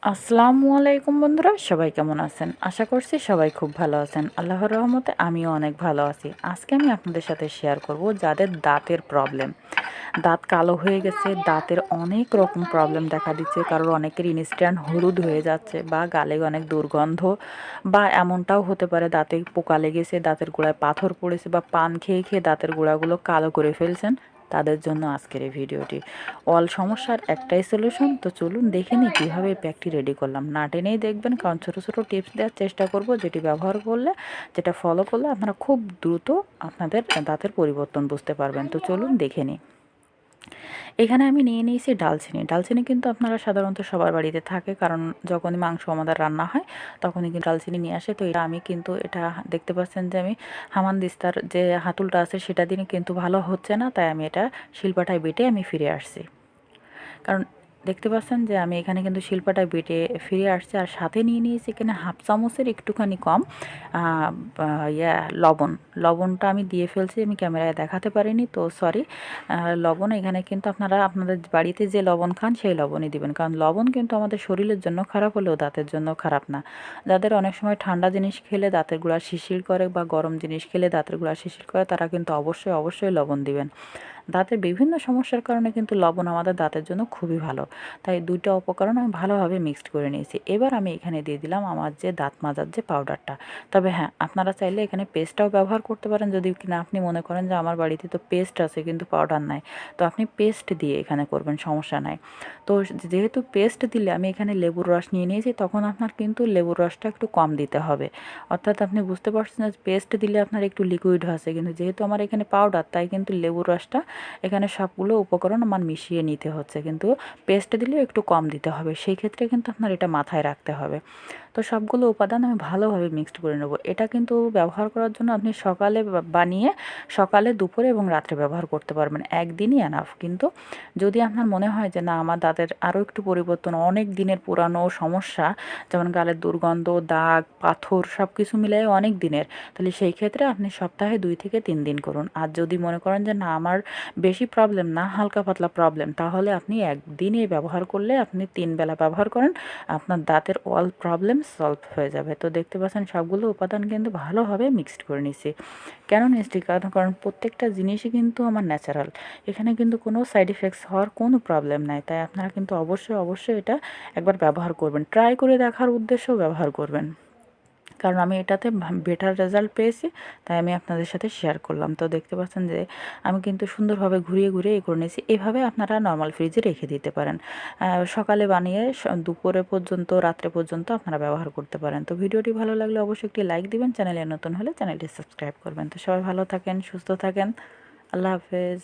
আসসালামু আলাইকুম বন্ধুরা, সবাই কেমন আছেন? আশা করছি সবাই খুব ভালো আছেন। আল্লাহর রহমতে আমিও অনেক ভালো আছি। আজকে আমি আপনাদের সাথে শেয়ার করব যাদের দাঁতের প্রবলেম, দাঁত কালো হয়ে গেছে, দাঁতের অনেক রকম প্রবলেম দেখা দিচ্ছে, কারোর অনেকের ইনস্ট্যান্ট হলুদ হয়ে যাচ্ছে বা গালে অনেক দুর্গন্ধ, বা এমনটাও হতে পারে দাঁতে পোকা লেগেছে, দাঁতের গোড়ায় পাথর পড়েছে, বা পান খেয়ে খেয়ে দাঁতের গোড়াগুলো কালো করে ফেলছেন। তাদের জন্য আজকের এই ভিডিওটি। অল সমস্যার একটাই সলিউশন। তো চলুন দেখে নিই কীভাবে এই প্যাকটি রেডি করলাম। না টেনেই দেখবেন, কারণ ছোটো ছোটো টিপস দেওয়ার চেষ্টা করব, যেটি ব্যবহার করলে, যেটা ফলো করলে আপনারা খুব দ্রুত আপনাদের দাঁতের পরিবর্তন বুঝতে পারবেন। তো চলুন দেখে নিই। এখানে আমি নিয়ে নিয়েছি ডালচিনি। ডালচিনি কিন্তু আপনারা সাধারণত সবার বাড়িতে থাকে, কারণ যখনই মাংস আমাদের রান্না হয় তখনই কিন্তু ডালচিনি নিয়ে আসে। তো এটা আমি কিন্তু এটা দেখতে পাচ্ছেন যে আমি হামানদিস্তার যে হাতুলটা আছে সেটা দিয়ে কিন্তু ভালো হচ্ছে না, তাই আমি এটা শিলপাটায় বেটে আমি ফিরে আসছি। কারণ দেখতে পাচ্ছেন যে আমি এখানে কিন্তু শিল্পাটা বেটে ফিরে আসছি, আর সাথে নিয়ে নিয়েছি এখানে হাফ চামচের একটুখানি কম লবণ। লবণটা আমি দিয়ে ফেলছি, আমি ক্যামেরায় দেখাতে পারিনি, তো সরি। লবণ এখানে কিন্তু আপনারা আপনাদের বাড়িতে যে লবণ খান সেই লবণই দিবেন, কারণ লবণ কিন্তু আমাদের শরীরের জন্য খারাপ হলেও দাঁতের জন্য খারাপ না। যাদের অনেক সময় ঠান্ডা জিনিস খেলে দাঁতের গোড়া শিরশির করে বা গরম জিনিস খেলে দাঁতের গোড়া শিরশির করে, তারা কিন্তু অবশ্যই অবশ্যই লবণ দিবেন। দাঁতের বিভিন্ন সমস্যার কারণে কিন্তু লবণ আমাদের দাঁতের জন্য খুবই ভালো। তাই দুইটা উপকরণ আমি ভালোভাবে মিক্সড করে নিয়েছি। এবার আমি এখানে দিয়ে দিলাম আমার যে দাঁত মাজার যে পাউডারটা। তবে হ্যাঁ, আপনারা চাইলে এখানে পেস্টটাও ব্যবহার করতে পারেন, যদি কিনা আপনি মনে করেন যে আমার বাড়িতে তো পেস্ট আছে কিন্তু পাউডার নাই, তো আপনি পেস্ট দিয়ে এখানে করবেন, সমস্যা নাই। তো যেহেতু পেস্ট দিলে আমি এখানে লেবুর রস নিয়ে নিয়েছি, তখন আপনার কিন্তু লেবুর রসটা একটু কম দিতে হবে। অর্থাৎ আপনি বুঝতে পারছেন যে পেস্ট দিলে আপনার একটু লিকুইড আছে, কিন্তু যেহেতু আমার এখানে পাউডার, তাই কিন্তু লেবুর রসটা এখানে সবগুলো উপকরণ আমার মিশিয়ে নিতে হচ্ছে, কিন্তু পেস্ট দিলে একটু কম দিতে হবে। সেই ক্ষেত্রে কিন্তু আপনার এটা মাথায় রাখতে হবে। তো সবগুলো উপাদান আমি ভালোভাবে মিক্সড করে নেব। এটা কিন্তু ব্যবহার করার জন্য আপনি সকালে বানিয়ে সকালে, দুপুরে এবং রাত্রে ব্যবহার করতে পারবেন। একদিনই এনাফ। কিন্তু যদি আপনার মনে হয় যে না, আমার দাঁতের আরও একটু পরিবর্তন, অনেক দিনের পুরানো সমস্যা, যেমন গালের দুর্গন্ধ, দাগ, পাথর সব কিছু মিলিয়ে অনেক দিনের, তাহলে সেই ক্ষেত্রে আপনি সপ্তাহে 2 থেকে 3 দিন করুন। আর যদি মনে করেন যে না, আমার বেশি প্রবলেম না, হালকা পাতলা প্রবলেম, তাহলে আপনি একদিনই ব্যবহার করলে, আপনি 3 বেলা ব্যবহার করেন, আপনার দাঁতের অল প্রবলেম সলভ হয়ে যাবে। তো দেখতে পাচ্ছেন সবগুলো উপাদান কিন্তু ভালোভাবে মিক্সড করে নিছি। কেন নিচ্ছি? কারণ প্রত্যেকটা জিনিসই কিন্তু আমার ন্যাচারাল। এখানে কিন্তু কোনো সাইড ইফেক্টস হওয়ার কোনো প্রবলেম নাই। তাই আপনারা কিন্তু অবশ্যই অবশ্যই এটা একবার ব্যবহার করবেন। ট্রাই করে দেখার উদ্দেশ্যেও ব্যবহার করবেন, কারণ আমি এটাতে বেটার রেজাল্ট পেয়েছি, তাই আমি আপনাদের সাথে শেয়ার করলাম। তো দেখতে পাচ্ছেন যে আমি কিন্তু সুন্দরভাবে ঘুরিয়ে ঘুরিয়ে করে নিয়েছি। এভাবে আপনারা নর্মাল ফ্রিজে রেখে দিতে পারেন। সকালে বানিয়ে দুপুরে পর্যন্ত, রাত্রে পর্যন্ত আপনারা ব্যবহার করতে পারেন। তো ভিডিওটি ভালো লাগলে অবশ্যই একটি লাইক দিবেন, চ্যানেলে নতুন হলে চ্যানেলটি সাবস্ক্রাইব করবেন। তো সবাই ভালো থাকেন, সুস্থ থাকেন। আল্লাহ হাফেজ।